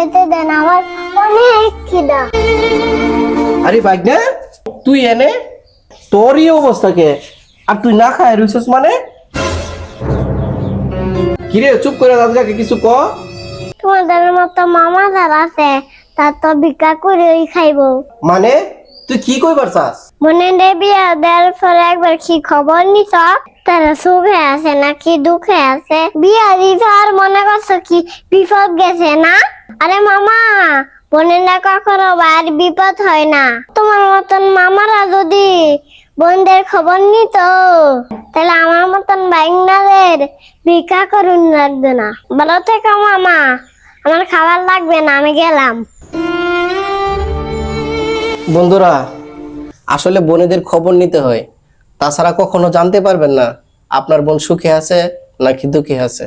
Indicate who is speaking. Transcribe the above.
Speaker 1: খাইতে দেন, আমার অনেক খিদা।
Speaker 2: আরে ভাগ্নে, তুই এনে তোরই অবস্থা কে? আর তুই না খায় রইছস মানে? কিরে চুপ করে দাদুকে কিছু ক।
Speaker 1: তোমাদের মতো মামা যারা আছে তার তো ভিক্ষা করেই খাইবো।
Speaker 2: মানে তুই কি কইবার চাস?
Speaker 1: মনে বিয়া দেওয়ার পরে একবার কি খবর নিছ? তারা সুখে আছে নাকি দুঃখে আছে? বিয়া দিছ আর মনে করছো কি বিপদ গেছে না? আরে মামা, বোনের না কখনো বাইর বিপদ হয় না। তোমার মতন মামারা যদি বোনদের খবর নিত তাহলে আমার মতন বাইনাদের ভিক্ষা করুন লাগবে না। ভালো থেকো মামা, আমার খাবার লাগবে না, আমি গেলাম।
Speaker 2: বন্ধুরা, আসলে বোনেদের খবর নিতে হয়, তাছাড়া কখনো জানতে পারবেন না আপনার বোন সুখে আছে নাকি দুঃখে আছে।